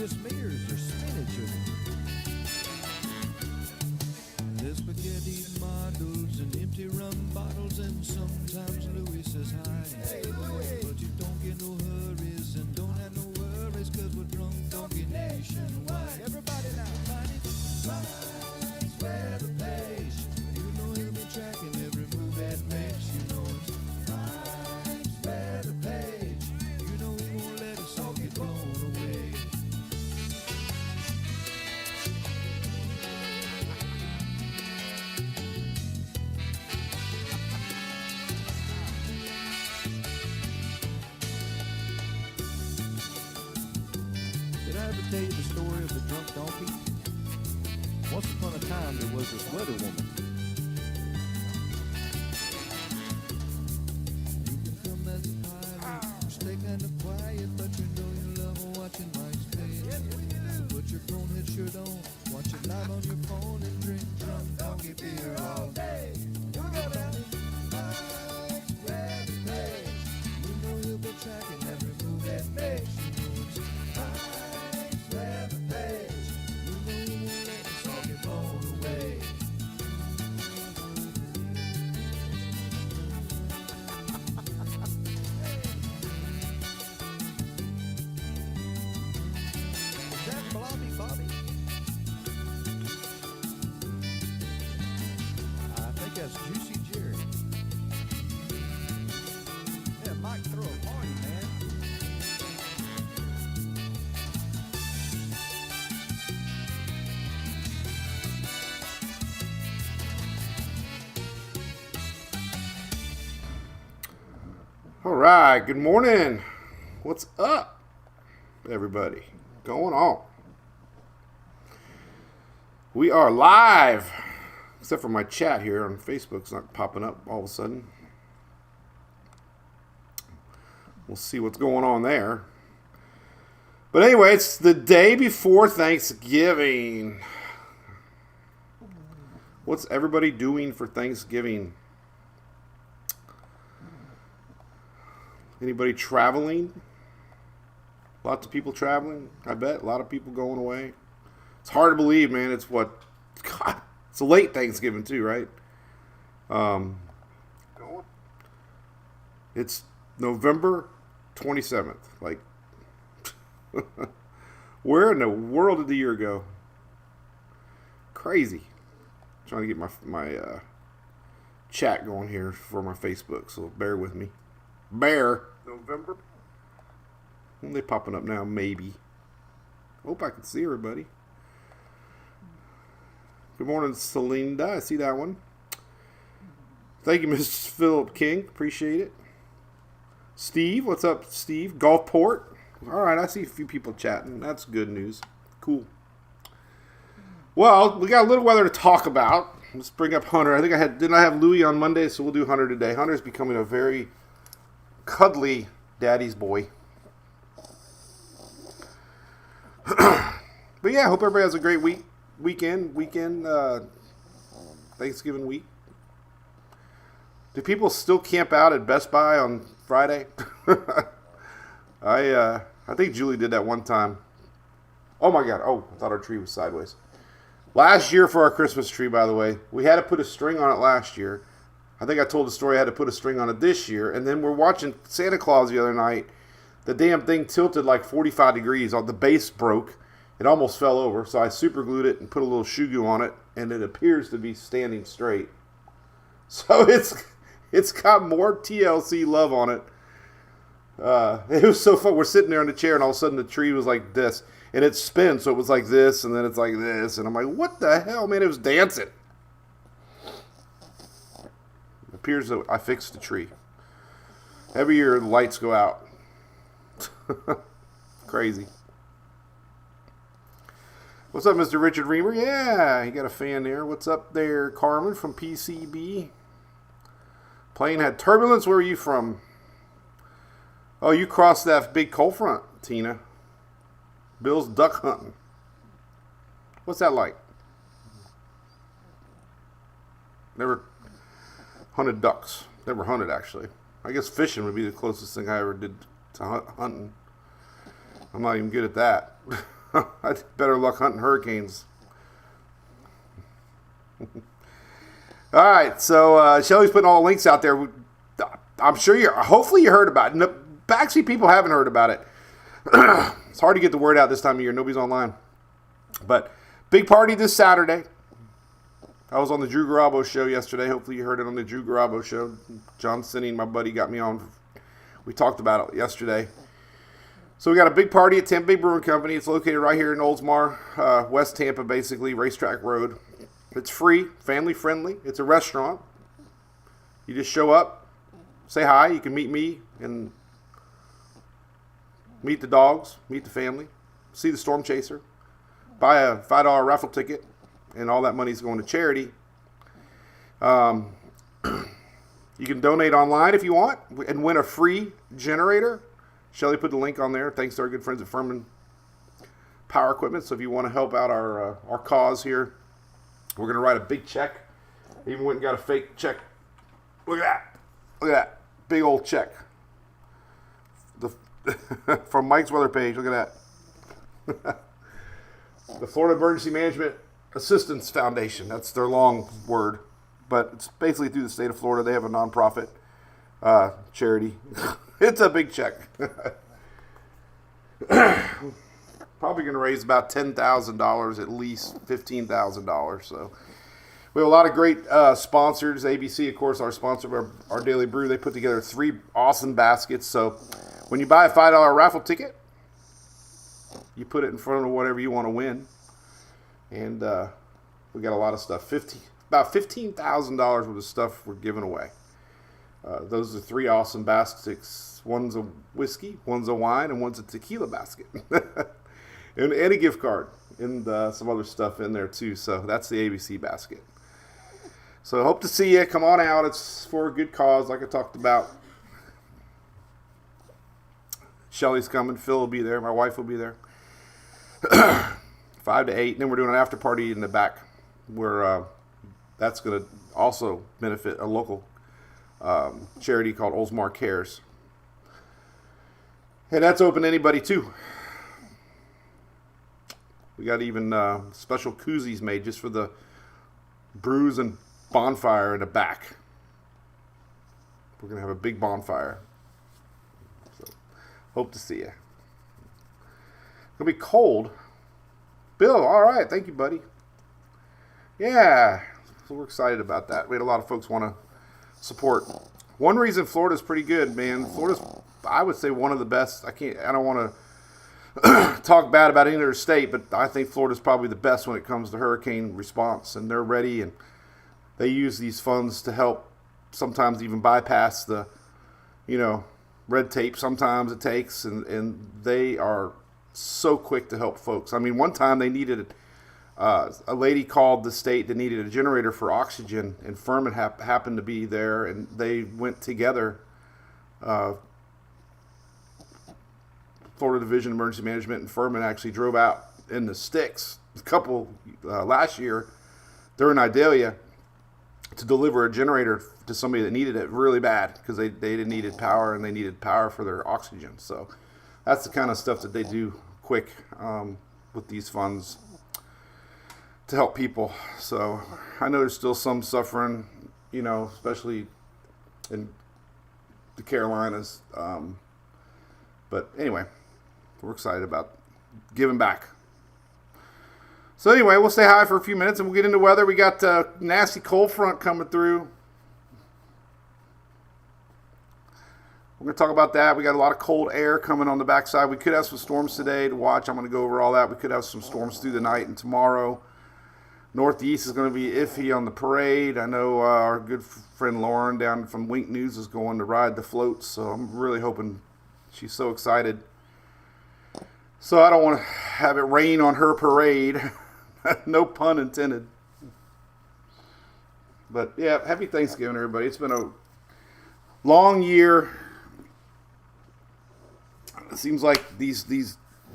just me or is there spinach in it? There's spaghetti models and empty rum bottles, and sometimes Louis says hi. Hey, Louis. But you don't get no hurries and don't have no worries, cause we're drunk donkey nationwide. Everybody now. Finds where the place. You know he'll be tracking every move that makes. You know it's finds where the page. You know he won't let us all get blown away. Did I ever tell you the story of the drunk donkey? Once upon a time, there was this weather woman. You can come as a pirate, you stay kind of quiet, but you know you love watching Mike's play. So put your bonehead shirt on, watch it live on your phone, and drink drunk donkey beer all day. You go down, Mike's grab the page. You know he'll be tracking every move that makes. You know it's Mike's grab the page. You know he won't let us all get blown away. Is that Blobby Bobby? I think that's Juicy Jerry. Yeah, Mike, throw a party, man. All right, good morning. What's up, everybody? Going on? We are live, except for my chat here on Facebook. It's not popping up all of a sudden. We'll see what's going on there. But anyway, it's the day before Thanksgiving. What's everybody doing for Thanksgiving? Anybody traveling? Lots of people traveling, I bet. A lot of people going away. It's hard to believe, man. It's what? God, it's a late Thanksgiving too, right? It's November 27th. Like, where in the world did the year go? Crazy. Trying to get my chat going here for my Facebook, so bear with me. November. When they popping up now? Maybe. Hope I can see everybody. Good morning, Celinda. I see that one. Thank you, Mr. Philip King. Appreciate it. Steve, what's up, Steve? Gulfport. All right, I see a few people chatting. That's good news. Cool. Well, we got a little weather to talk about. Let's bring up Hunter. I think didn't I have Louie on Monday, so we'll do Hunter today. Hunter's becoming a very cuddly daddy's boy. But yeah, I hope everybody has a great weekend, Thanksgiving week. Do people still camp out at Best Buy on Friday? I think Julie did that one time. Oh my God. Oh, I thought our tree was sideways. Last year for our Christmas tree, by the way, we had to put a string on it last year. I think I told the story I had to put a string on it this year. And then we're watching Santa Claus the other night. The damn thing tilted like 45 degrees. The base broke. It almost fell over. So I super glued it and put a little shoe glue on it. And it appears to be standing straight. So it's got more TLC love on it. It was so fun. We're sitting there in the chair and all of a sudden the tree was like this. And it spins. So it was like this and then it's like this. And I'm like, what the hell, man? It was dancing. Appears that I fixed the tree. Every year the lights go out. Crazy. What's up, Mr. Richard Reamer? Yeah, you got a fan there. What's up there, Carmen from PCB? Plane had turbulence. Where are you from? Oh, you crossed that big cold front, Tina. Bill's duck hunting. What's that like? Never hunted ducks. Never hunted, actually. I guess fishing would be the closest thing I ever did to hunting. I'm not even good at that. I'd better luck hunting hurricanes. All right, so Shelly's putting all the links out there. I'm sure hopefully you heard about it. No, actually, people haven't heard about it. It's hard to get the word out this time of year. Nobody's online. But big party this Saturday. I was on the Drew Garabo show yesterday. Hopefully you heard it on the Drew Garabo show. John Sinney, my buddy, got me on. We talked about it yesterday. So we got a big party at Tampa Bay Brewing Company. It's located right here in Oldsmar, West Tampa, basically, Racetrack Road. It's free, family friendly. It's a restaurant. You just show up, say hi. You can meet me and meet the dogs, meet the family, see the Storm Chaser, buy a $5 raffle ticket, and all that money is going to charity. You can donate online if you want and win a free generator. Shelly put the link on there. Thanks to our good friends at Furman Power Equipment. So if you want to help out our cause here, we're going to write a big check. Even went and got a fake check. Look at that. Look at that. Big old check. From Mike's weather page. Look at that. The Florida Emergency Management Assistance Foundation. That's their long word. But it's basically through the state of Florida. They have a nonprofit charity. It's a big check. Probably going to raise about $10,000, at least $15,000. So we have a lot of great sponsors. ABC, of course, our sponsor of our Daily Brew. They put together 3 awesome baskets. So when you buy a $5 raffle ticket, you put it in front of whatever you want to win. And we got a lot of stuff. About $15,000 worth of stuff we're giving away. Those are 3 awesome baskets. One's a whiskey, one's a wine, and one's a tequila basket. and a gift card. And some other stuff in there too. So that's the ABC basket. So I hope to see you. Come on out. It's for a good cause, like I talked about. Shelly's coming. Phil will be there. My wife will be there. 5 to 8. And then we're doing an after party in the back where that's going to also benefit a local charity called Oldsmar Cares. And that's open to anybody too. We got even special koozies made just for the brews and bonfire in the back. We're going to have a big bonfire. So, hope to see you. It's going to be cold. Bill, all right. Thank you, buddy. Yeah. So we're excited about that. We had a lot of folks want to support. One reason Florida's pretty good, man. Florida's, I would say, one of the best. I don't want to talk bad about any other state, but I think Florida's probably the best when it comes to hurricane response, and they're ready, and they use these funds to help sometimes even bypass the, red tape sometimes it takes, and they are so quick to help folks. I mean, one time they needed a lady called the state that needed a generator for oxygen, and Furman happened to be there, and they went together. Florida Division of Emergency Management and Furman actually drove out in the sticks a couple last year during Idalia to deliver a generator to somebody that needed it really bad because they needed power, and they needed power for their oxygen. So that's the kind of stuff that they do quick with these funds to help people. So I know there's still some suffering, especially in the Carolinas. But anyway, we're excited about giving back. So anyway, we'll say hi for a few minutes and we'll get into weather. We got a nasty cold front coming through. We're going to talk about that. We got a lot of cold air coming on the backside. We could have some storms today to watch. I'm going to go over all that. We could have some storms through the night and tomorrow. Northeast is going to be iffy on the parade. I know our good friend Lauren down from Wink News is going to ride the floats, so I'm really hoping. She's so excited. So I don't want to have it rain on her parade. No pun intended. But yeah, happy Thanksgiving, everybody. It's been a long year. It seems like these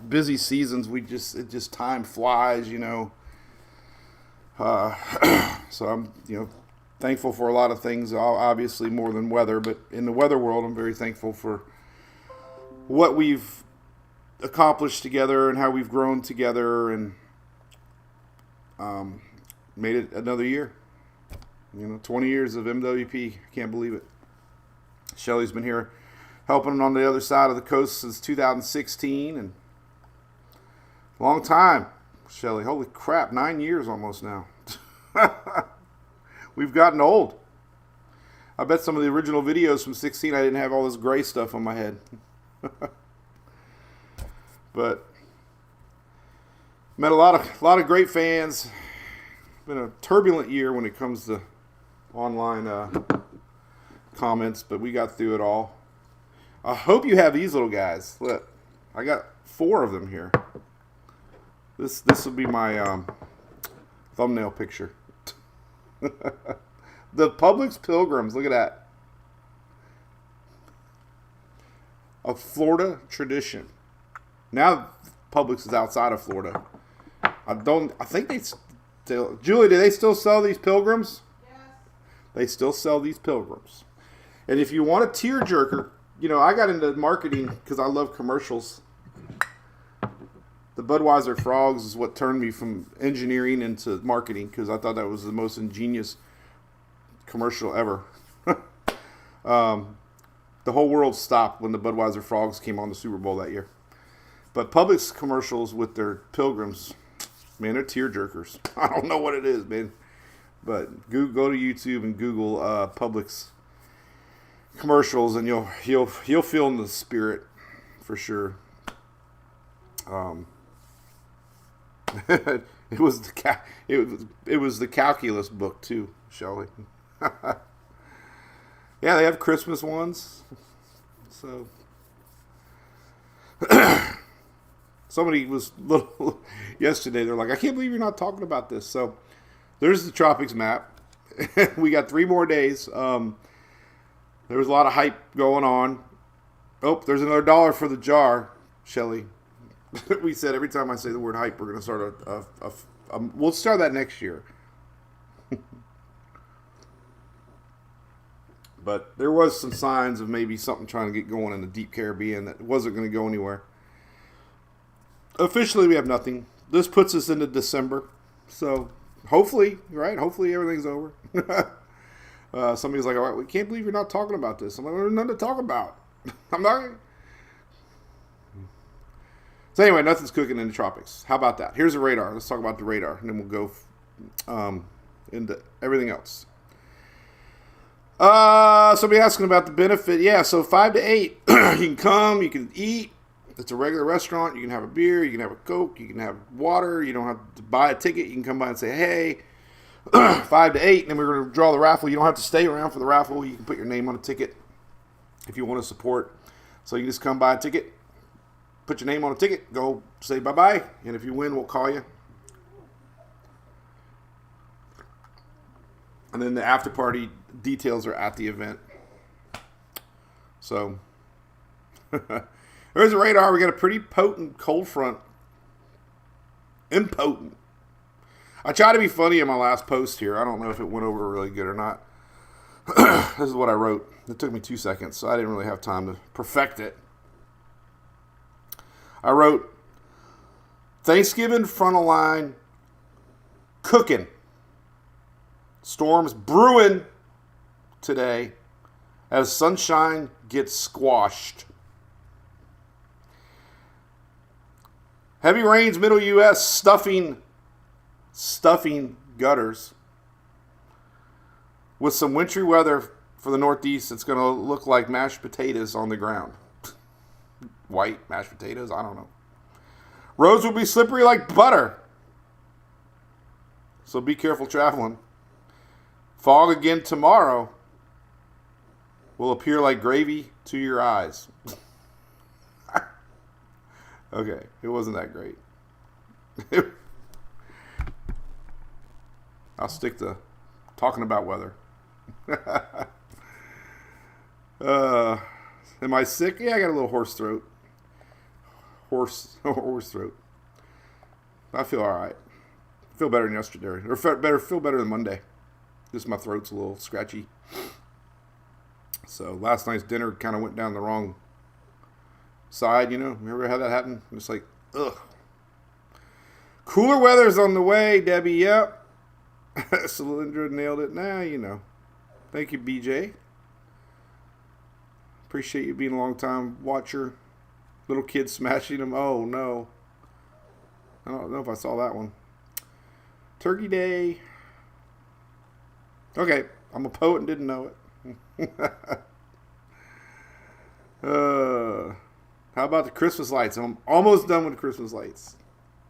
busy seasons, time flies, So I'm, thankful for a lot of things, obviously more than weather. But in the weather world, I'm very thankful for what we've accomplished together and how we've grown together and made it another year. 20 years of MWP. I can't believe it. Shelly's been here helping on the other side of the coast since 2016, and long time, Shelly. Holy crap, 9 years almost now. We've gotten old. I bet some of the original videos from 16 I didn't have all this gray stuff on my head. But met a lot of great fans. Been a turbulent year when it comes to online comments, but we got through it all. I hope you have these little guys. Look, I got 4 of them here. This will be my thumbnail picture. The Publix Pilgrims. Look at that. A Florida tradition. Now Publix is outside of Florida. I think they still. Julie, do they still sell these Pilgrims? Yes. They still sell these Pilgrims. And if you want a tearjerker, I got into marketing because I love commercials. The Budweiser Frogs is what turned me from engineering into marketing, because I thought that was the most ingenious commercial ever. The whole world stopped when the Budweiser Frogs came on the Super Bowl that year. But Publix commercials with their Pilgrims, man, they're tearjerkers. I don't know what it is, man. But go to YouTube and Google Publix commercials, and you'll feel in the spirit for sure. It was the calculus book too, Shelley. Yeah, they have Christmas ones. So somebody was little yesterday. They're like, I can't believe you're not talking about this. So there's the tropics map. We got 3 more days. There was a lot of hype going on. Oh, there's another $1 for the jar, Shelley. We said every time I say the word hype, we're going to start we'll start that next year. But there was some signs of maybe something trying to get going in the deep Caribbean that wasn't going to go anywhere. Officially, we have nothing. This puts us into December. So hopefully, right? Hopefully everything's over. Somebody's like, all right, we can't believe you're not talking about this. I'm like, there's nothing to talk about. I'm not. So anyway, nothing's cooking in the tropics. How about that? Here's the radar. Let's talk about the radar, and then we'll go into everything else. Somebody asking about the benefit. Yeah, so 5 to 8, you can come, you can eat. It's a regular restaurant. You can have a beer, you can have a Coke, you can have water. You don't have to buy a ticket. You can come by and say, hey, 5 to 8, and then we're going to draw the raffle. You don't have to stay around for the raffle. You can put your name on a ticket if you want to support. So you just come buy a ticket, put your name on a ticket, go say bye-bye, and if you win, we'll call you. And then the after party details are at the event. So there's a radar. We got a pretty potent cold front. Impotent. I tried to be funny in my last post here. I don't know if it went over really good or not. This is what I wrote. It took me 2 seconds, so I didn't really have time to perfect it. I wrote, Thanksgiving frontal line cooking. Storms brewing today as sunshine gets squashed. Heavy rains, middle U.S. stuffing gutters. With some wintry weather for the Northeast, it's going to look like mashed potatoes on the ground. White mashed potatoes? I don't know. Roads will be slippery like butter. So be careful traveling. Fog again tomorrow will appear like gravy to your eyes. Okay, it wasn't that great. I'll stick to talking about weather. Am I sick? Yeah, I got a little hoarse throat. Hoarse throat. I feel all right. I feel better than yesterday, or feel better than Monday. Just my throat's a little scratchy. So last night's dinner kind of went down the wrong side, you know. Remember how that happened? It's like, ugh. Cooler weather's on the way, Debbie. Yep. Cylindra nailed it. Nah, you know. Thank you, BJ. Appreciate you being a long time watcher. Little kid smashing them. Oh, no. I don't know if I saw that one. Turkey Day. Okay. I'm a poet and didn't know it. How about the Christmas lights? I'm almost done with the Christmas lights.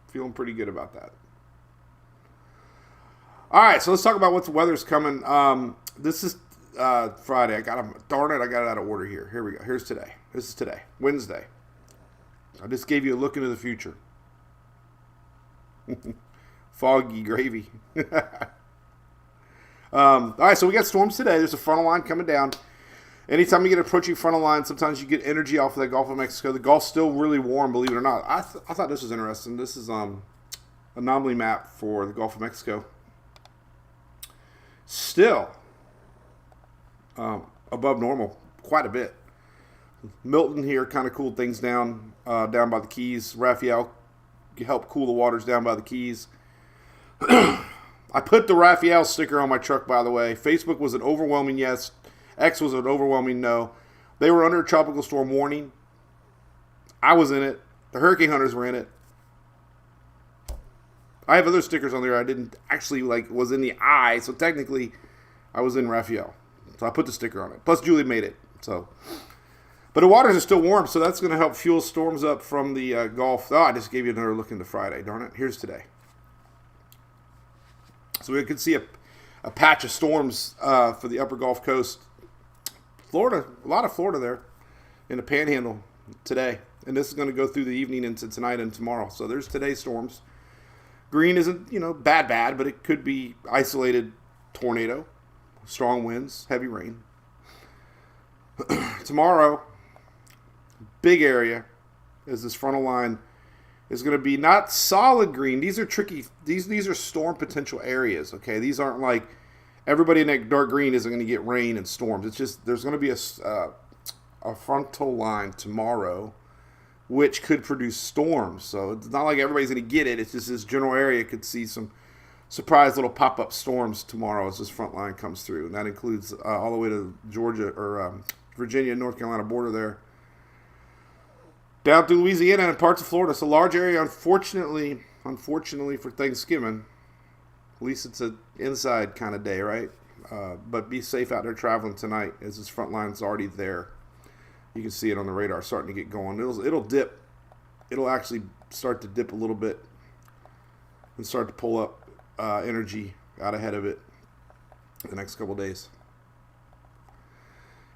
Feeling pretty good about that. All right, so let's talk about what the weather's coming. This is Friday. Darn it, I got it out of order here. Here we go. Here's today. This is today, Wednesday. I just gave you a look into the future. Foggy gravy. All right, so we got storms today. There's a frontal line coming down. Anytime you get approaching frontal line, sometimes you get energy off of the Gulf of Mexico. The Gulf's still really warm, believe it or not. I thought this was interesting. This is anomaly map for the Gulf of Mexico. Still above normal quite a bit. Milton here kind of cooled things down down by the Keys. Raphael helped cool the waters down by the Keys. I put the Raphael sticker on my truck, by the way. Facebook was an overwhelming yes. X was an overwhelming no. They were under a tropical storm warning. I was in it. The hurricane hunters were in it. I have other stickers on there I didn't actually was in the eye, so technically I was in Raphael. So I put the sticker on it. Plus Julie made it. So, but the waters are still warm, so that's going to help fuel storms up from the Gulf. Oh, I just gave you another look into Friday. Darn it. Here's today. So we could see a patch of storms for the upper Gulf Coast. Florida, a lot of Florida there in the Panhandle today. And this is going to go through the evening into tonight and tomorrow. So there's today's storms. Green isn't, bad, but it could be isolated tornado, strong winds, heavy rain. Tomorrow, big area is this frontal line is going to be not solid green. These are tricky. These are storm potential areas, okay? These aren't like everybody in that dark green isn't going to get rain and storms. It's just there's going to be a frontal line tomorrow which could produce storms. So it's not like everybody's going to get it. It's just this general area could see some surprise little pop-up storms tomorrow as this front line comes through. And that includes all the way to Georgia or Virginia, North Carolina border there. Down through Louisiana and parts of Florida. It's a large area, unfortunately for Thanksgiving. At least it's an inside kind of day, right? But be safe out there traveling tonight as this front line's already there. You can see it on the radar starting to get going. It'll dip. It'll actually start to dip a little bit and start to pull up energy out ahead of it the next couple days.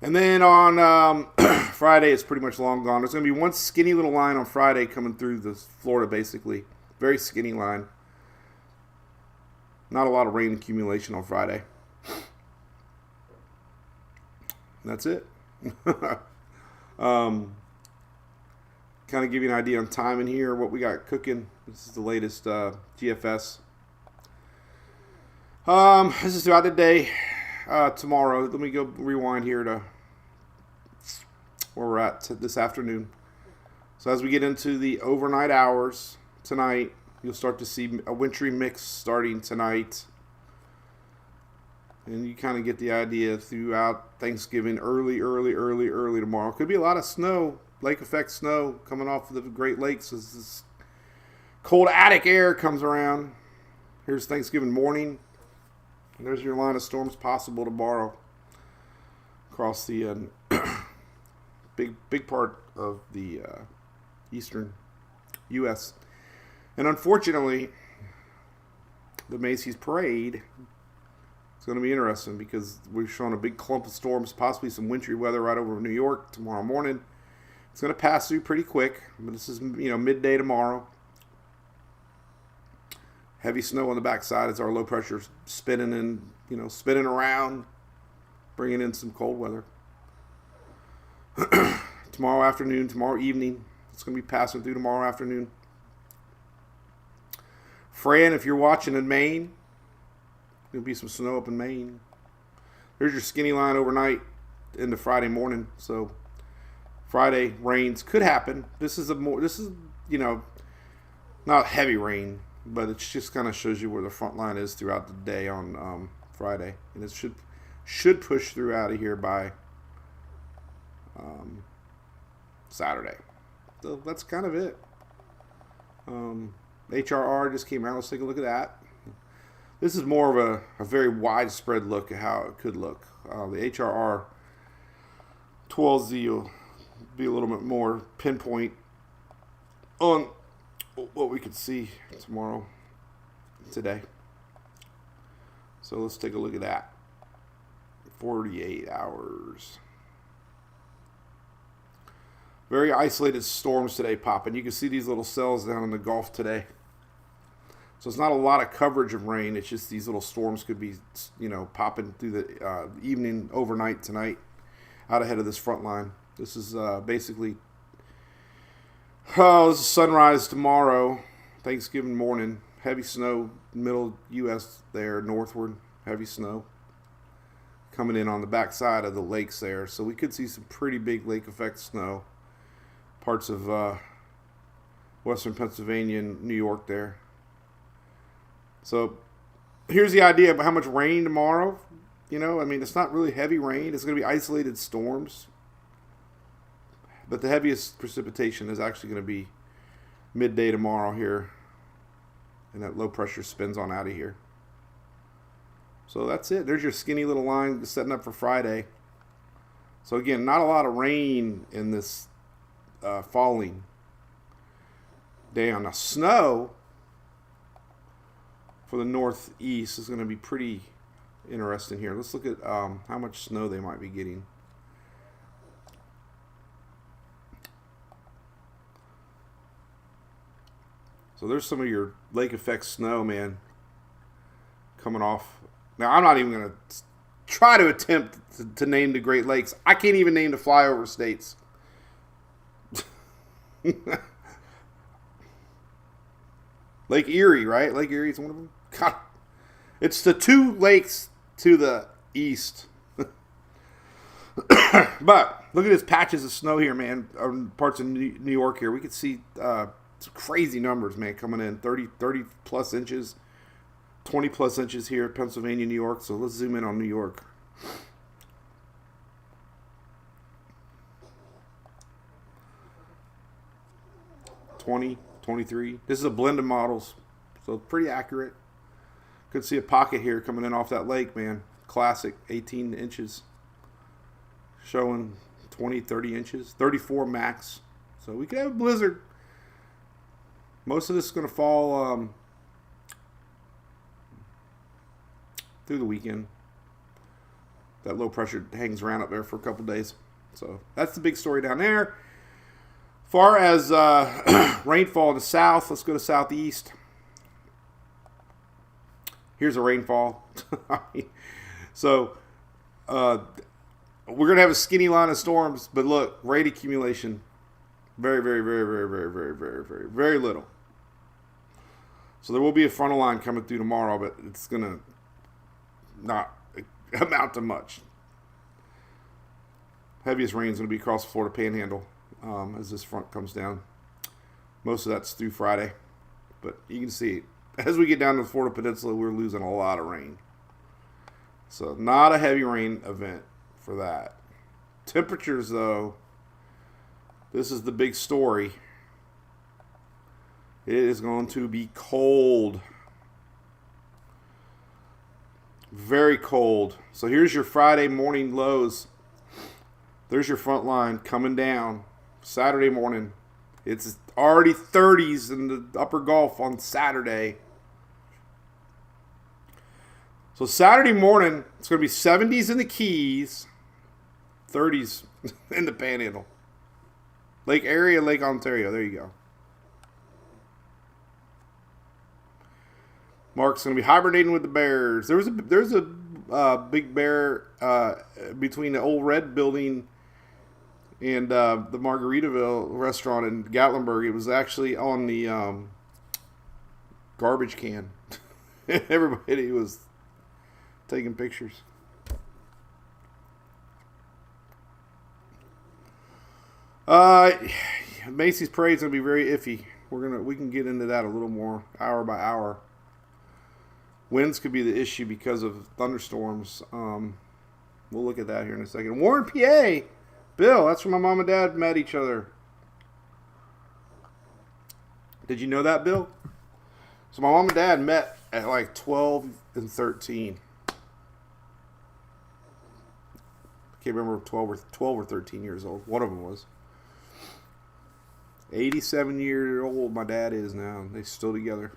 And then on Friday, it's pretty much long gone. There's going to be one skinny little line on Friday coming through Florida, basically. Very skinny line. Not a lot of rain accumulation on Friday. That's it. Kind of give you an idea on timing here, what we got cooking. This is the latest GFS. This is about the day. Tomorrow, let me go rewind here to where we're at this afternoon. So as we get into the overnight hours tonight, you'll start to see a wintry mix starting tonight. And you kind of get the idea throughout Thanksgiving, early tomorrow. Could be a lot of snow, lake effect snow coming off of the Great Lakes as this cold Attic air comes around. Here's Thanksgiving morning. And there's your line of storms possible tomorrow across the big part of the eastern U.S. And unfortunately, the Macy's Parade is going to be interesting because we've shown a big clump of storms, possibly some wintry weather right over New York tomorrow morning. It's going to pass through pretty quick, but this is midday tomorrow. Heavy snow on the backside as our low pressure spinning around, bringing in some cold weather. Tomorrow afternoon, tomorrow evening, it's going to be passing through tomorrow afternoon. Fran, if you're watching in Maine, there'll be some snow up in Maine. There's your skinny line overnight into Friday morning. So Friday rains could happen. This is not heavy rain, but it just kind of shows you where the front line is throughout the day on Friday, and it should push through out of here by Saturday. So that's kind of it. HRR just came out. Let's take a look at that. This is more of a very widespread look at how it could look. The HRR 12Z will be a little bit more pinpoint on what we could see today. So let's take a look at that. 48 hours. Very isolated storms today popping. You can see these little cells down in the Gulf today. So it's not a lot of coverage of rain. It's just these little storms could be, popping through the evening, overnight tonight, out ahead of this front line. This is basically, this is sunrise tomorrow, Thanksgiving morning. Heavy snow, middle U.S. there, northward, heavy snow. Coming in on the backside of the lakes there. So we could see some pretty big lake effect snow. Parts of western Pennsylvania and New York there. So here's the idea of how much rain tomorrow. It's not really heavy rain. It's going to be isolated storms. But the heaviest precipitation is actually going to be midday tomorrow here. And that low pressure spins on out of here. So that's it. There's your skinny little line setting up for Friday. So again, not a lot of rain in this falling down. Now snow for the northeast is going to be pretty interesting here. Let's look at how much snow they might be getting. So there's some of your lake effect snow, man, coming off. Now I'm not even going to try to attempt to name the Great Lakes. I can't even name the flyover states. Lake Erie, right? Lake Erie is one of them. God. It's the two lakes to the east. But look at these patches of snow here, man. Parts of New York here. We could see some crazy numbers, man, coming in. 30 plus inches. 20 plus inches here, Pennsylvania, New York. So let's zoom in on New York. $20, $23. This is a blend of models, so pretty accurate. Could see a pocket here coming in off that lake, man. Classic, 18 inches. Showing 20, 30 inches. 34 max. So we could have a blizzard. Most of this is going to fall through the weekend. That low pressure hangs around up there for a couple days. So that's the big story down there. Far as rainfall in the south, let's go to southeast. Here's a rainfall. So we're going to have a skinny line of storms, but look, rate accumulation, very, very, very, very, very, very, very, very, very little. So there will be a frontal line coming through tomorrow, but it's going to not amount to much. Heaviest rain is going to be across the Florida Panhandle as this front comes down. Most of that's through Friday, but you can see as we get down to the Florida Peninsula, we're losing a lot of rain. So not a heavy rain event for that. Temperatures, though, this is the big story. It is going to be cold. Very cold. So here's your Friday morning lows. There's your front line coming down. Saturday morning. It's already 30s in the upper Gulf on Saturday. So Saturday morning, it's going to be 70s in the Keys, 30s in the Panhandle. Lake Erie, Lake Ontario. There you go. Mark's going to be hibernating with the bears. There's a big bear between the old Red Building and the Margaritaville restaurant in Gatlinburg. It was actually on the garbage can. Everybody was taking pictures. Uh, Macy's parade's gonna be very iffy. We can get into that a little more hour by hour. Winds could be the issue because of thunderstorms. We'll look at that here in a second. Warren, PA. Bill, that's where my mom and dad met each other. Did you know that, Bill? So my mom and dad met at like 12 and 13. I can't remember 12 or 13 years old. One of them was. 87-year-old my dad is now. They're still together.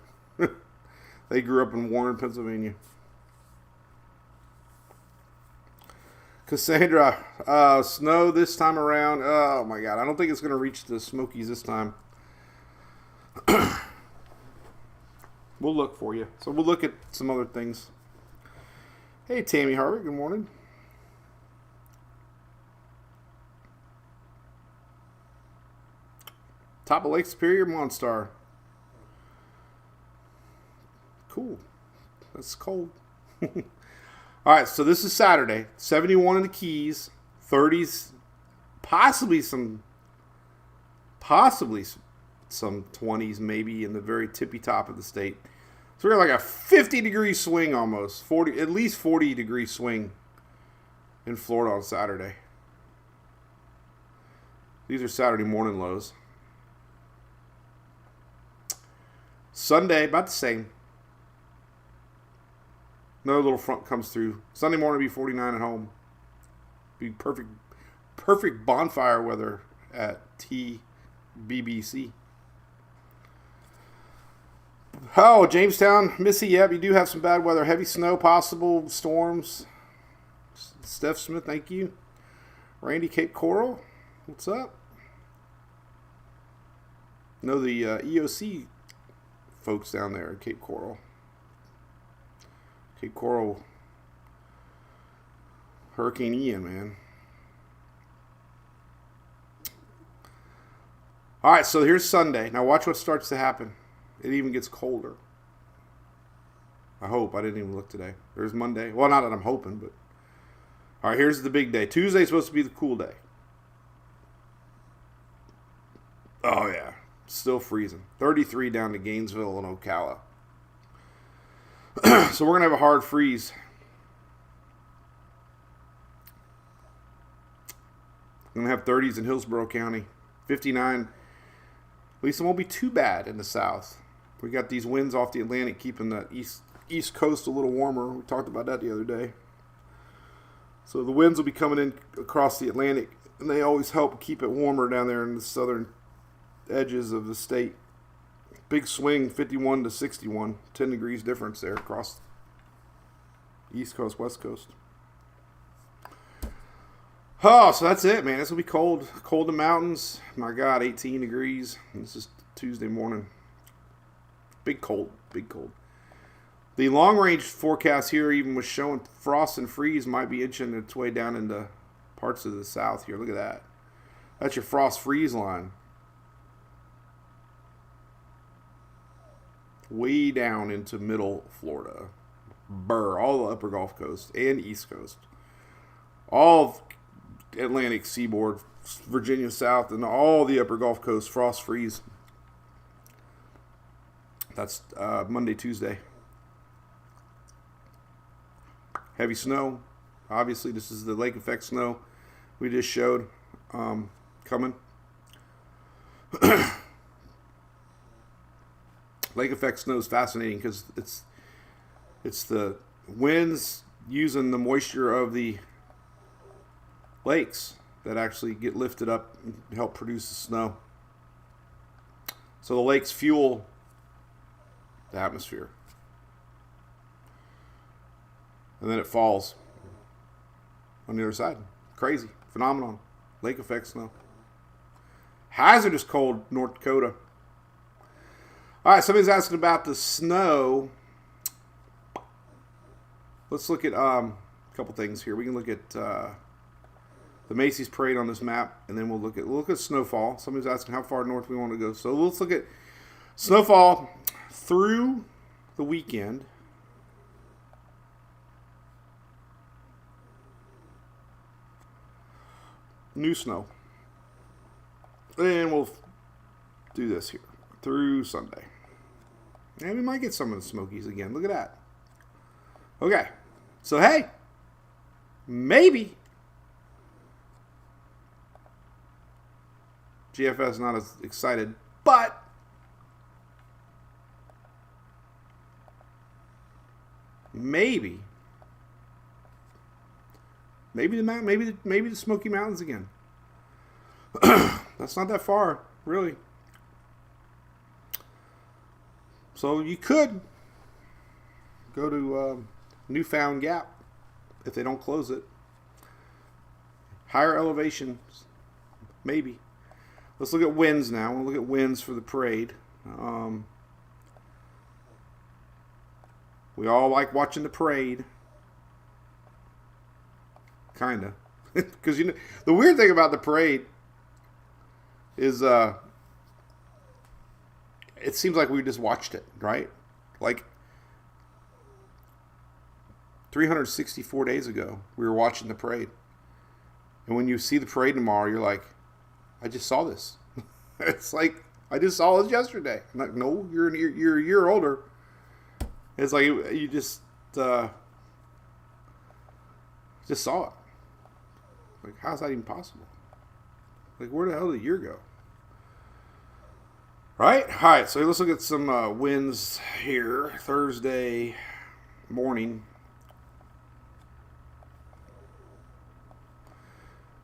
They grew up in Warren, Pennsylvania. Cassandra, snow this time around. Oh my God, I don't think it's going to reach the Smokies this time. We'll look for you. So we'll look at some other things. Hey, Tammy Harvick, good morning. Top of Lake Superior, Monstar. Cool. That's cold. All right, so this is Saturday. 71 in the Keys. 30s. Possibly some 20s maybe in the very tippy top of the state. So we're like a 50-degree swing almost. At least 40-degree swing in Florida on Saturday. These are Saturday morning lows. Sunday, about the same. Another little front comes through. Sunday morning be 49 at home. Be perfect bonfire weather at TBBC. Oh, Jamestown, Missy, yep, you do have some bad weather. Heavy snow, possible storms. Steph Smith, thank you. Randy, Cape Coral, what's up? No, the EOC folks down there at Cape Coral. Cape Coral, Hurricane Ian, man. All right, so here's Sunday. Now watch what starts to happen. It even gets colder. I hope. I didn't even look today. There's Monday. Well, not that I'm hoping, but. All right, here's the big day. Tuesday's supposed to be the cool day. Oh, yeah. Still freezing. 33 down to Gainesville and Ocala. So we're going to have a hard freeze. We're going to have 30s in Hillsborough County. 59. At least it won't be too bad in the south. We got these winds off the Atlantic keeping the east coast a little warmer. We talked about that the other day. So the winds will be coming in across the Atlantic, and they always help keep it warmer down there in the southern edges of the state. Big swing, 51 to 61. 10 degrees difference there across East Coast, West Coast. Oh, so that's it, man. It's going to be cold. Cold in the mountains. My God, 18 degrees. This is Tuesday morning. Big cold. Big cold. The long-range forecast here even was showing frost and freeze might be inching its way down into parts of the south here. Look at that. That's your frost-freeze line. Way down into middle Florida. All the upper Gulf Coast and East Coast. All Atlantic seaboard, Virginia South, and all the upper Gulf Coast, frost freeze. That's Monday, Tuesday. Heavy snow. Obviously, this is the lake effect snow we just showed coming. Lake effect snow is fascinating because it's the winds using the moisture of the lakes that actually get lifted up and help produce the snow. So the lakes fuel the atmosphere. And then it falls on the other side. Crazy. Phenomenon. Lake effect snow. Hazardous cold, North Dakota. All right, somebody's asking about the snow. Let's look at a couple things here. We can look at the Macy's parade on this map, and then we'll look at snowfall. Somebody's asking how far north we want to go. So let's look at snowfall through the weekend. New snow. And we'll do this here through Sunday. And we might get some of the Smokies again. Look at that. Okay. So, hey, maybe GFS not as excited, but maybe the Smoky Mountains again. That's not that far, really. So you could go to Newfound Gap if they don't close it. Higher elevations, maybe. Let's look at winds now. We'll look at winds for the parade. We all like watching the parade. Kind of. Because you know, the weird thing about the parade is it seems like we just watched it, right? Like 364 days ago, we were watching the parade. And when you see the parade tomorrow, you're like, I just saw this. It's like, I just saw this yesterday. I'm like, no, you're a year older. It's like you just saw it. Like, how's that even possible? Like, where the hell did a year go? Right? All right, so let's look at some winds here. Thursday morning.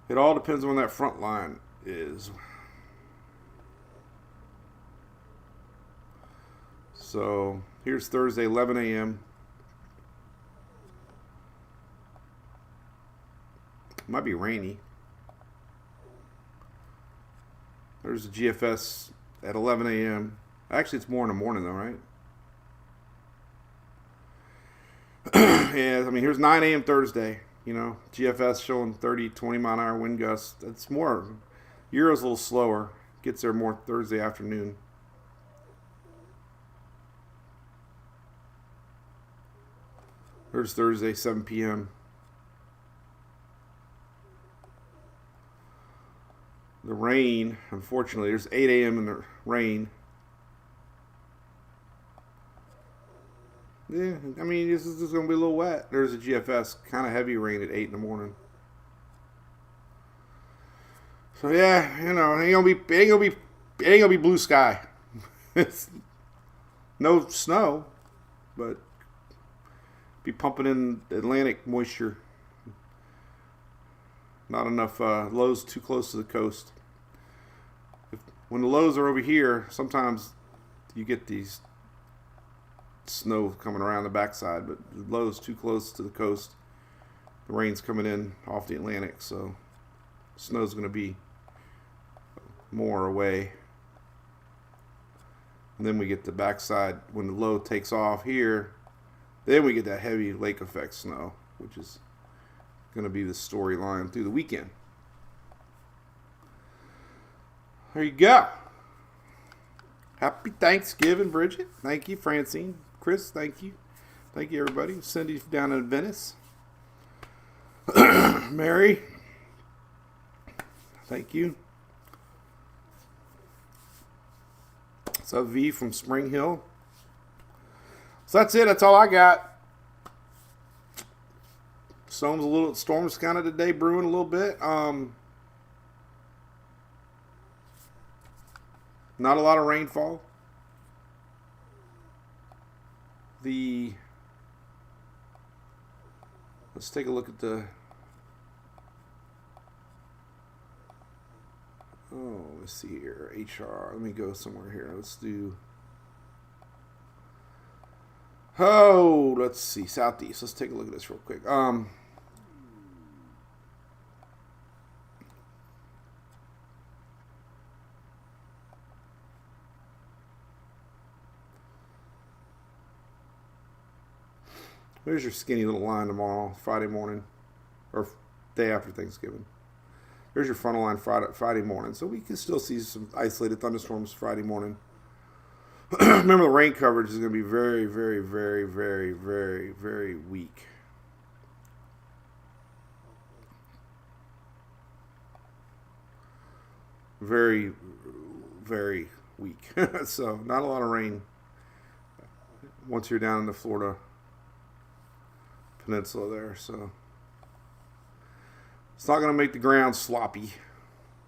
It all depends on when that front line is. So here's Thursday, 11 a.m. Might be rainy. There's the GFS at 11 a.m. Actually, it's more in the morning, though, right? Yeah, I mean, here's 9 a.m. Thursday. You know, GFS showing 30, 20 mile an hour wind gusts. It's more, Euro's a little slower. Gets there more Thursday afternoon. There's Thursday, 7 p.m. The rain, unfortunately, there's 8 a.m. in the rain. Yeah, I mean, this is going to be a little wet. There's a GFS, kind of heavy rain at 8 in the morning. So yeah, you know, it ain't gonna be blue sky. It's no snow, but be pumping in Atlantic moisture. Not enough lows too close to the coast. When the lows are over here, sometimes you get these snow coming around the backside, but the lows too close to the coast. The rain's coming in off the Atlantic, so snow's going to be more away. And then we get the backside when the low takes off here. Then we get that heavy lake effect snow, which is going to be the storyline through the weekend. There you go. Happy Thanksgiving, Bridget. Thank you, Francine. Chris, thank you. Thank you, everybody. Cindy down in Venice. Mary, thank you. What's up, V from Spring Hill? So that's it. That's all I got. Storms kind of today brewing a little bit. Not a lot of rainfall. Let's take a look at let's see here. HR. Let me go somewhere here. Let's do. Let's see. Southeast. Let's take a look at this real quick. There's your skinny little line tomorrow, Friday morning, or day after Thanksgiving. There's your frontal line Friday morning. So we can still see some isolated thunderstorms Friday morning. Remember, the rain coverage is going to be very, very, very, very, very, very weak. very, very weak. So not a lot of rain once you're down in the Florida peninsula there. So it's not going to make the ground sloppy.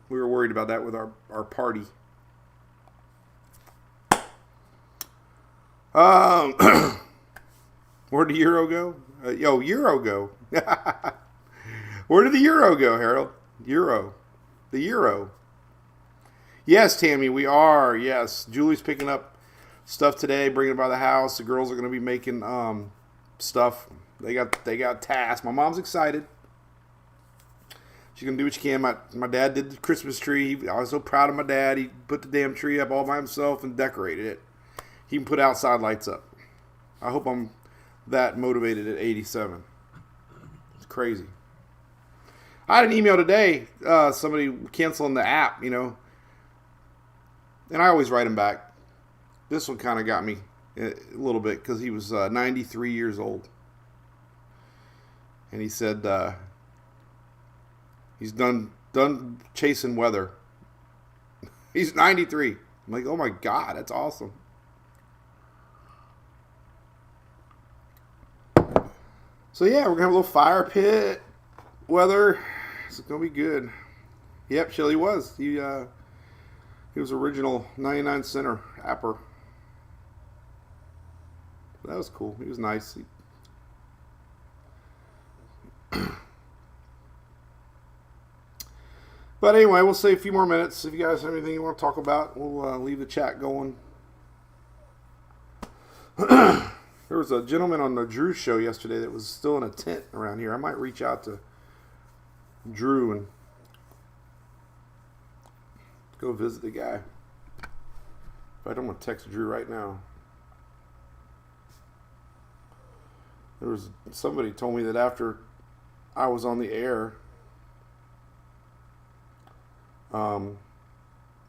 We were worried about that with our party. Where'd the Euro go? Euro go. Where did the Euro go, Harold? The Euro. Yes, Tammy, we are. Yes, Julie's picking up stuff today, bringing it by the house. The girls are going to be making stuff. They got tasks. My mom's excited. She's going to do what she can. My dad did the Christmas tree. I was so proud of my dad. He put the damn tree up all by himself and decorated it. He can put outside lights up. I hope I'm that motivated at 87. It's crazy. I had an email today, somebody canceling the app, and I always write him back. This one kind of got me a little bit because he was 93 years old. And he said he's done chasing weather. He's 93. I'm like, oh my God, that's awesome. So yeah, we're going to have a little fire pit weather. It's going to be good. Yep, Shelly was. He was original 99 center apper. That was cool. He was nice. But anyway, we'll say a few more minutes. If you guys have anything you want to talk about, we'll leave the chat going. There was a gentleman on the Drew show yesterday that was still in a tent around here. I might reach out to Drew and go visit the guy. But I don't want to text Drew right now. There was somebody told me that after I was on the air,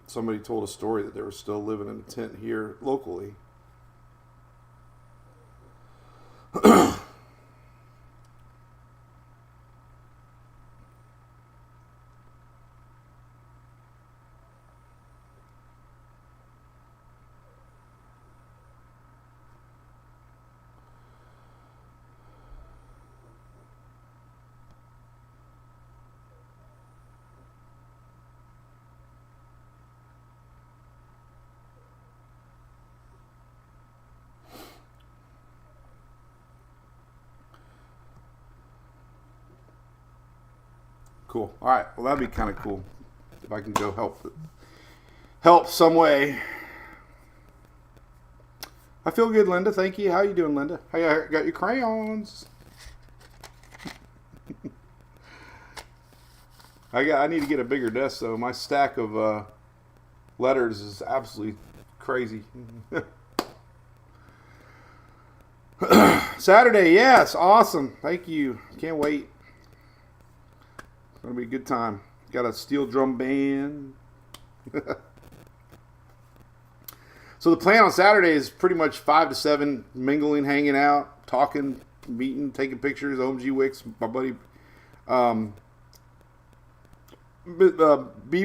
somebody told a story that they were still living in a tent here locally. Cool. All right. Well, that'd be kind of cool if I can go help some way. I feel good, Linda. Thank you. How you doing, Linda? How you got your crayons? I need to get a bigger desk though. My stack of letters is absolutely crazy. Saturday, yes, awesome. Thank you. Can't wait. It's going to be a good time. Got a steel drum band. So the plan on Saturday is pretty much 5 to 7, mingling, hanging out, talking, meeting, taking pictures. OMG Wicks, my buddy Beavis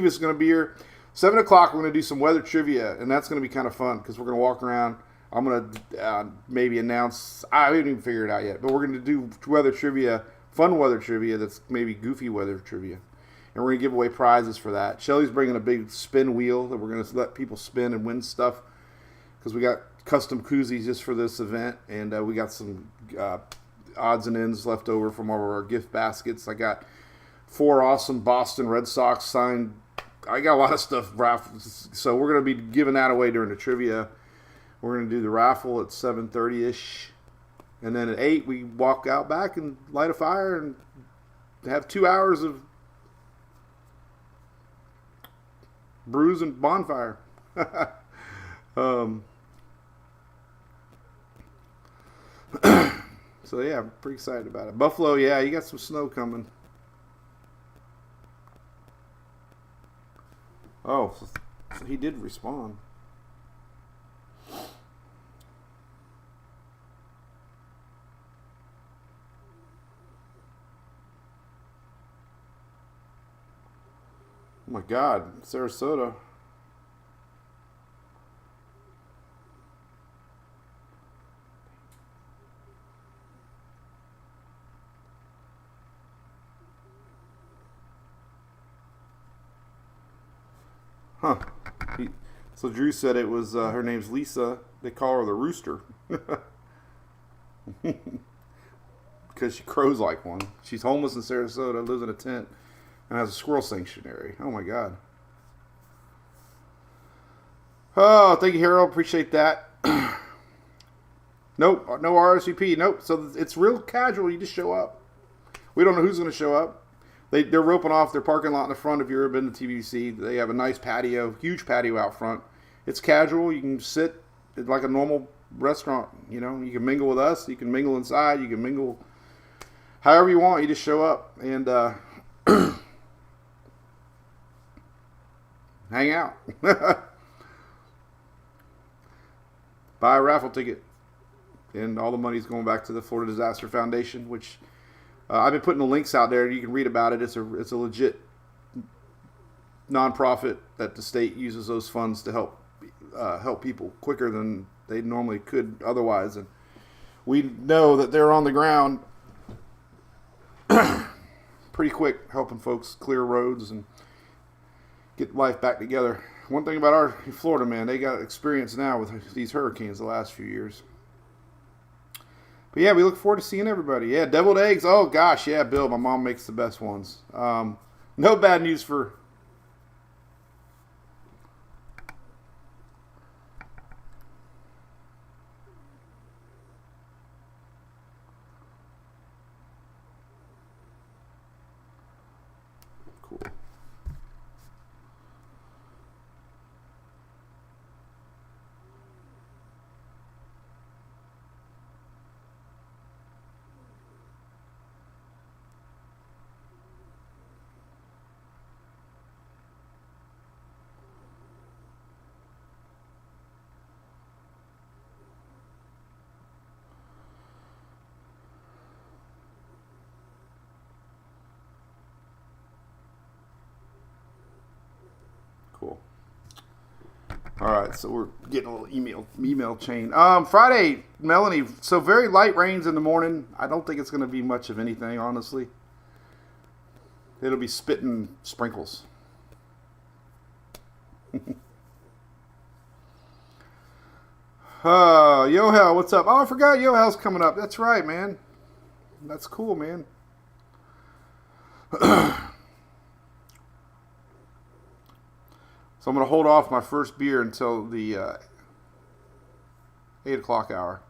is going to be here. 7 o'clock, we're going to do some weather trivia, and that's going to be kind of fun because we're going to walk around. I'm going to maybe announce, I haven't even figured it out yet, but we're going to do weather trivia, fun weather trivia that's maybe goofy weather trivia. And we're going to give away prizes for that. Shelly's bringing a big spin wheel that we're going to let people spin and win stuff because we got custom koozies just for this event. And we got some odds and ends left over from all of our gift baskets. I got 4 awesome Boston Red Sox signed. I got a lot of stuff. So we're going to be giving that away during the trivia. We're going to do the raffle at 7:30-ish. And then at 8, we walk out back and light a fire and have 2 hours of brews and bonfire. So, yeah, I'm pretty excited about it. Buffalo, yeah, you got some snow coming. Oh, so he did respond. Oh my God, Sarasota. Huh. So Drew said it was her name's Lisa. They call her the Rooster because she crows like one. She's homeless in Sarasota, lives in a tent, and has a squirrel sanctuary. Oh my God. Oh, thank you, Harold. Appreciate that. Nope, no RSVP. Nope. So it's real casual. You just show up. We don't know who's going to show up. They're roping off their parking lot in the front. If you've ever been to TVC, they have a nice patio, huge patio out front. It's casual. You can sit like a normal restaurant. You know, you can mingle with us. You can mingle inside. You can mingle however you want. You just show up and hang out. Buy a raffle ticket. And all the money's going back to the Florida Disaster Foundation, which I've been putting the links out there. You can read about it. It's a legit nonprofit that the state uses those funds to help people quicker than they normally could otherwise. And we know that they're on the ground pretty quick, helping folks clear roads and get life back together. One thing about our Florida, man, they got experience now with these hurricanes the last few years. But yeah, we look forward to seeing everybody. Yeah, deviled eggs. Oh gosh, yeah, Bill, my mom makes the best ones. No bad news for. Cool. Cool. All right, so we're getting a little email chain. Friday, Melanie. So very light rains in the morning. I don't think it's going to be much of anything, honestly. It'll be spitting sprinkles. Yohel, what's up? Oh, I forgot Yohel's coming up. That's right, man. That's cool, man. So I'm going to hold off my first beer until the 8 o'clock hour.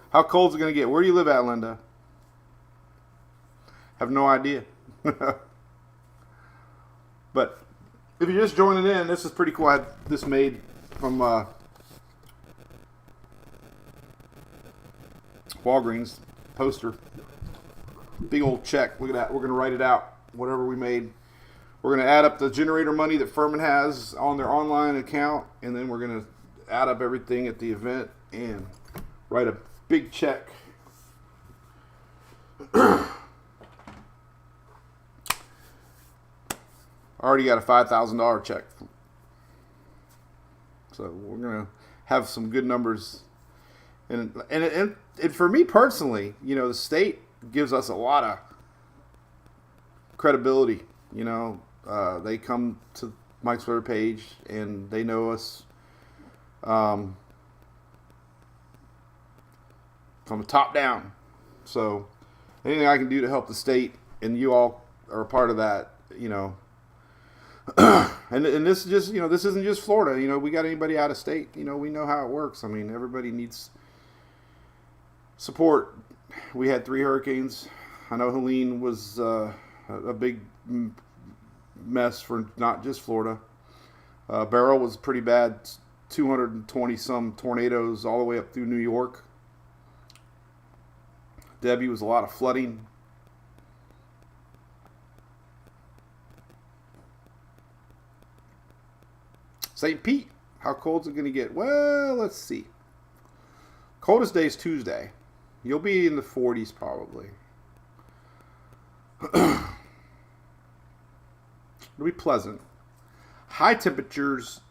How cold is it going to get? Where do you live at, Linda? Have no idea. But if you're just joining in, this is pretty cool. I had this made from Walgreens poster. Big old check. Look at that. We're going to write it out. Whatever we made. We're going to add up the generator money that Furman has on their online account, and then we're going to add up everything at the event and write a big check. Already got a $5,000 check. So we're going to have some good numbers. And for me personally, you know, the state gives us a lot of credibility. You know, they come to Mike's Twitter page and they know us from the top down. So anything I can do to help the state, and you all are a part of that, you know. and this is just, you know, this isn't just Florida. You know, we got anybody out of state. You know, we know how it works. I mean, everybody needs support. We had 3 hurricanes. I know Helene was a big mess for not just Florida. Beryl was pretty bad, 220 some tornadoes all the way up through New York. Debbie was a lot of flooding. St. Pete, how cold is it going to get? Well, let's see. Coldest day is Tuesday. You'll be in the 40s probably. It'll be pleasant. High temperatures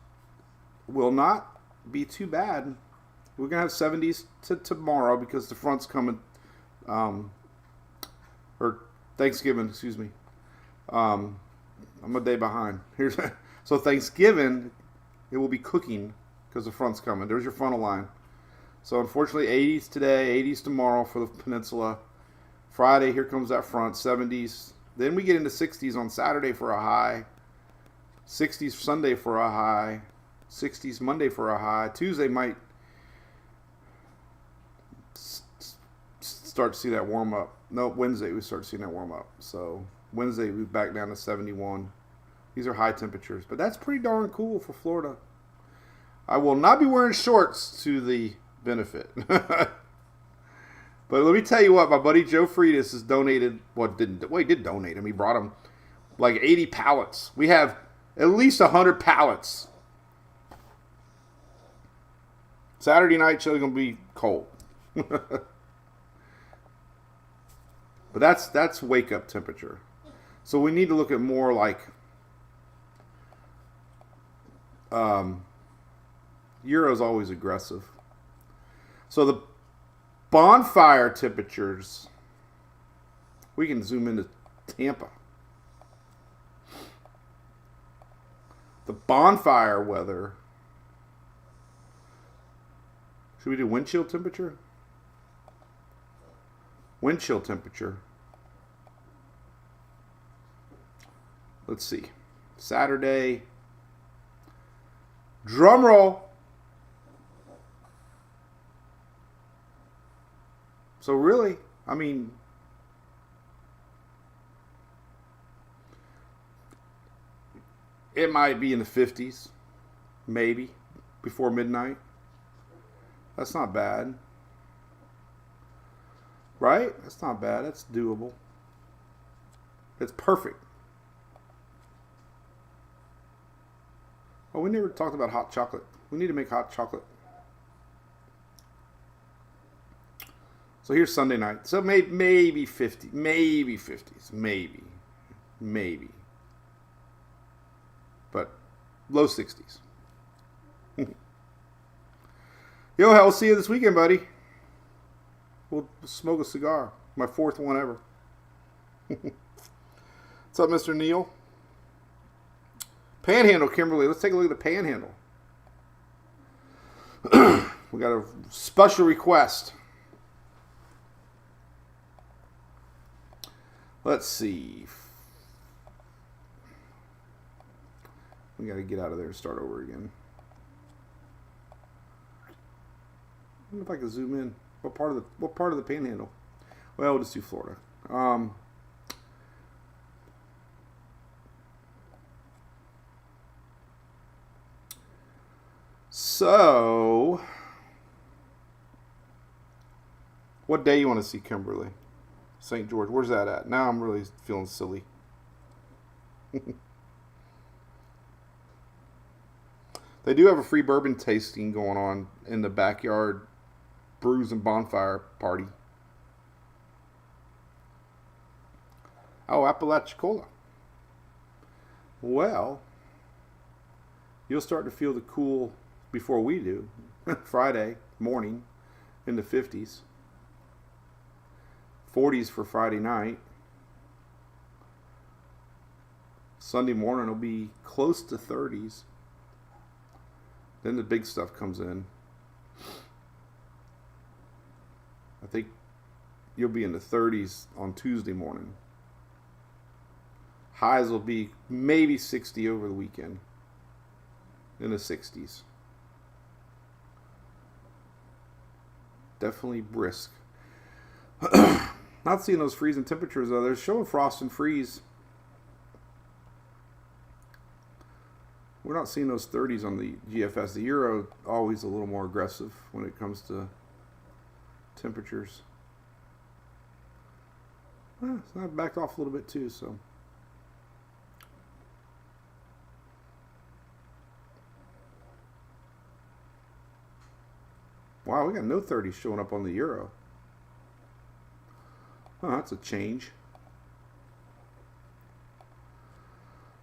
will not be too bad. We're going to have 70s tomorrow because the front's coming. Or Thanksgiving, excuse me. I'm a day behind. So Thanksgiving, it will be cooking because the front's coming. There's your frontal line. So unfortunately, 80s today, 80s tomorrow for the peninsula. Friday, here comes that front, 70s. Then we get into 60s on Saturday for a high. 60s Sunday for a high. 60s Monday for a high. Tuesday might start to see that warm up. No, Wednesday we start seeing that warm up. So Wednesday we back down to 71. These are high temperatures, but that's pretty darn cool for Florida. I will not be wearing shorts to the benefit. But let me tell you what, my buddy Joe Freitas has donated. He did donate him. He brought him like 80 pallets. We have at least 100 pallets. Saturday night show's gonna be cold. But that's wake up temperature. So we need to look at more like Euro's always aggressive. So the bonfire temperatures, we can zoom into Tampa. The bonfire weather. Should we do wind chill temperature? Wind chill temperature. Let's see. Saturday. Drum roll. So really, I mean, it might be in the 50s, maybe, before midnight. That's not bad. Right? That's not bad. That's doable. It's perfect. Oh, we never talked about hot chocolate. We need to make hot chocolate. So here's Sunday night. So maybe 50. Maybe 50s. Maybe. But low 60s. Yo, I'll see you this weekend, buddy. We'll smoke a cigar. My 4th one ever. What's up, Mr. Neil? Panhandle, Kimberly. Let's take a look at the Panhandle. We got a special request. Let's see. We got to get out of there and start over again. I wonder if I can zoom in. What part of the Panhandle? Well, we'll just do Florida. So, what day you want to see Kimberly? St. George. Where's that at? Now I'm really feeling silly. They do have a free bourbon tasting going on in the backyard Brews and Bonfire party. Oh, Apalachicola. Well, you'll start to feel the cool before we do. Friday morning in the 50s. 40s for Friday night. Sunday morning will be close to 30s. Then the big stuff comes in. I think you'll be in the 30s on Tuesday morning. Highs will be maybe 60 over the weekend. In the 60s. Definitely brisk. Not seeing those freezing temperatures though. They're showing frost and freeze. We're not seeing those 30s on the GFS. The Euro always a little more aggressive when it comes to temperatures. Well, it's not backed off a little bit too, so. Wow, we got no 30s showing up on the Euro. Oh, that's a change.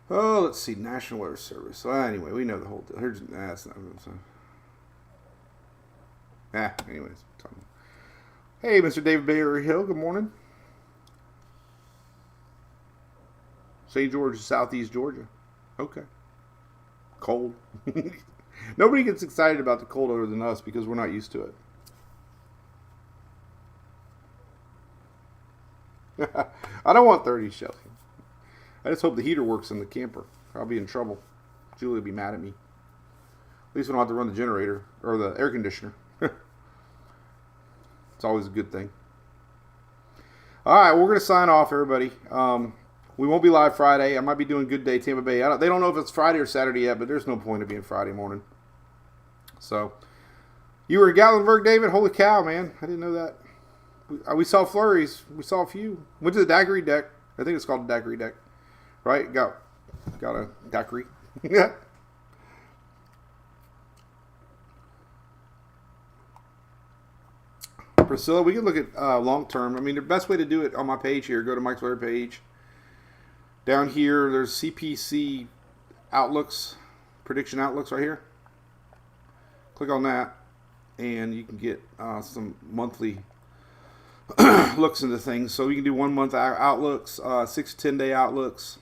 Oh, let's see. National Air Service. So anyway, we know the whole deal. Here's, that's not, anyways. Hey, Mr. David Bayer Hill. Good morning. St. George, Southeast Georgia. Okay. Cold. Nobody gets excited about the cold other than us because we're not used to it. I don't want 30, Shelly. I just hope the heater works in the camper. I'll be in trouble. Julie will be mad at me. At least we don't have to run the generator or the air conditioner. It's always a good thing. All right, we're going to sign off, everybody. We won't be live Friday. I might be doing Good Day Tampa Bay. They don't know if it's Friday or Saturday yet, but there's no point of being Friday morning. So, you were in Gatlinburg, David? Holy cow, man. I didn't know that. We saw flurries. We saw a few. Went to the daiquiri deck. I think it's called the daiquiri deck. Right? Got a daiquiri. Yeah. Priscilla, we can look at long term. I mean, the best way to do it on my page here, go to Mike's Weather page. Down here, there's CPC outlooks, prediction outlooks right here. Click on that, and you can get some monthly looks into things. So you can do 1 month outlooks, 6 to 10 day outlooks.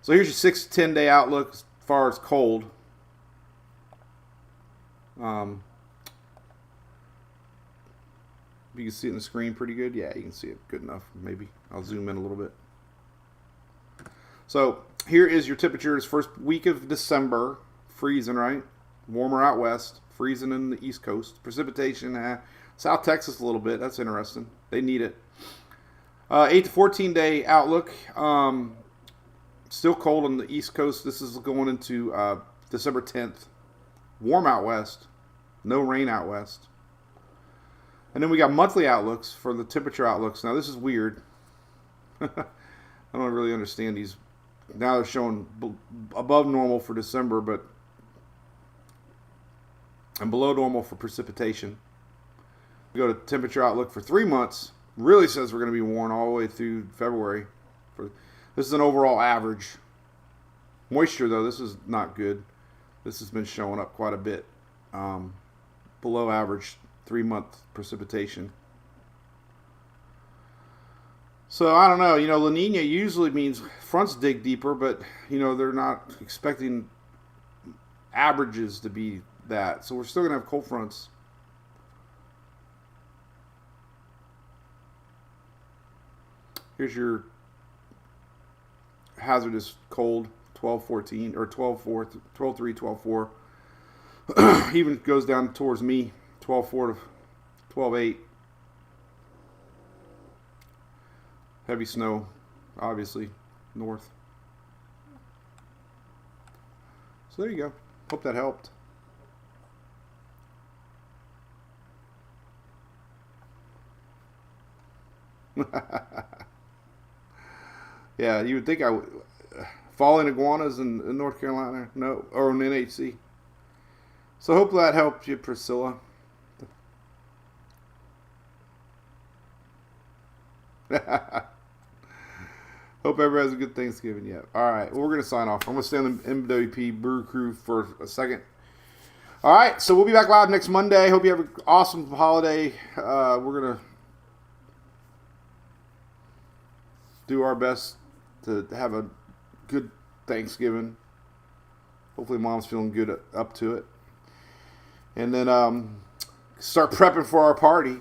So here's your 6 to 10 day outlook as far as cold. You can see it in the screen pretty good. Yeah, you can see it good enough. Maybe I'll zoom in a little bit. So here is your temperatures. First week of December, freezing, right? Warmer out west, freezing in the East Coast. Precipitation, South Texas a little bit. That's interesting. They need it. 8 to 14 day outlook. Still cold on the East Coast. This is going into December 10th. Warm out west. No rain out west. And then we got monthly outlooks for the temperature outlooks. Now this is weird. I don't really understand these. Now they're showing above normal for December, and below normal for precipitation. We go to temperature outlook for 3 months. Really says we're going to be warm all the way through February. This is an overall average. Moisture though, this is not good. This has been showing up quite a bit. Below average 3-month precipitation. So I don't know, La Nina usually means fronts dig deeper, but they're not expecting averages to be that. So we're still gonna have cold fronts. Here's your hazardous cold 12-14 or 12-4, 12-3, 12-4. Even goes down towards me. 12-4 to 12-8. Heavy snow, obviously, north. So there you go. Hope that helped. Yeah, you would think I would. Falling iguanas in North Carolina? No, or in NHC. So hope that helped you, Priscilla. Hope everybody has a good Thanksgiving yet. All right, well, we're going to sign off. I'm going to stay on the MWP Brew Crew for a second. All right, so we'll be back live next Monday. Hope you have an awesome holiday. We're going to do our best to have a good Thanksgiving. Hopefully Mom's feeling good up to it. And then start prepping for our party.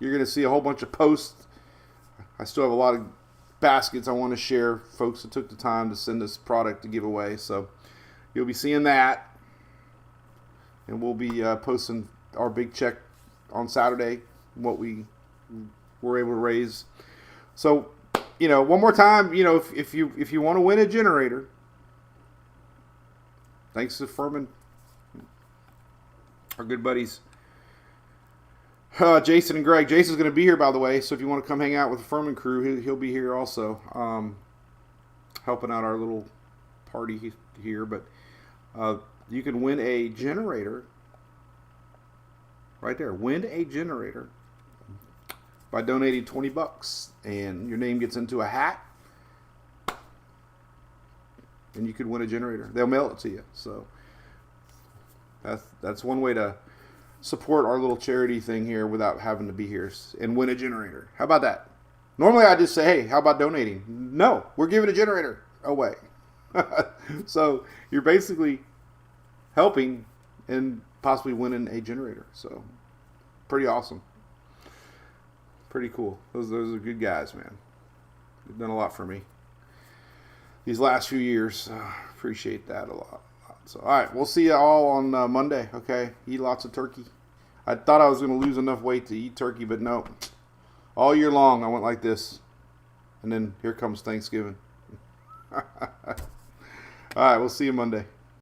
You're going to see a whole bunch of posts. I still have a lot of baskets I want to share. Folks that took the time to send us product to give away. So you'll be seeing that. And we'll be posting our big check on Saturday, what we were able to raise. So, one more time, if you want to win a generator, thanks to Furman, our good buddies, Jason and Greg. Jason's going to be here, by the way, so if you want to come hang out with the Furman crew, he'll be here also, helping out our little party here. But you can win a generator right there. Win a generator by donating $20, and your name gets into a hat, and you could win a generator. They'll mail it to you. So that's one way to support our little charity thing here without having to be here and win a generator. How about that? Normally I just say, hey, how about donating? No, we're giving a generator away. So you're basically helping and possibly winning a generator. So pretty awesome. Pretty cool. Those are good guys, man. They've done a lot for me these last few years. Appreciate that a lot. So, all right, we'll see you all on Monday, okay? Eat lots of turkey. I thought I was going to lose enough weight to eat turkey, but no. All year long, I went like this. And then here comes Thanksgiving. All right, we'll see you Monday.